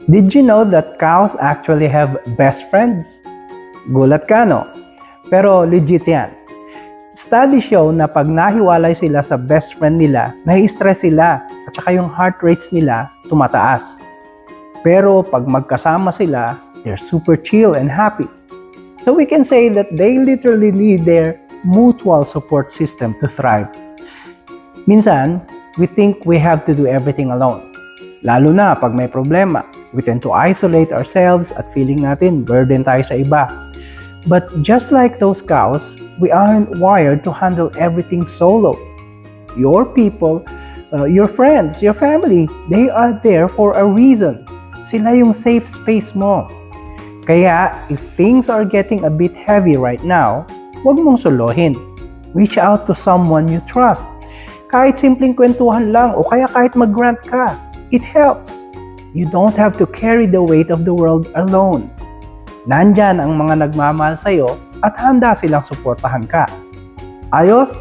Did you know that cows actually have best friends? Gulat ka, no? Pero legit yan. Study show na pag nahiwalay sila sa best friend nila, nai-stress sila at saka yung heart rates nila tumataas. Pero pag magkasama sila, they're super chill and happy. So we can say that they literally need their mutual support system to thrive. Minsan, we think we have to do everything alone. Lalo na pag may problema, we tend to isolate ourselves at feeling natin burden tayo sa iba. But just like those cows, we aren't wired to handle everything solo. Your people, your friends, your family, they are there for a reason. Sila yung safe space mo. Kaya, if things are getting a bit heavy right now, huwag mong solohin. Reach out to someone you trust. Kahit simpleng kwentuhan lang o kaya kahit mag-rant ka, it helps. You don't have to carry the weight of the world alone. Nandyan ang mga nagmamahal sa'yo at handa silang suportahan ka. Ayos?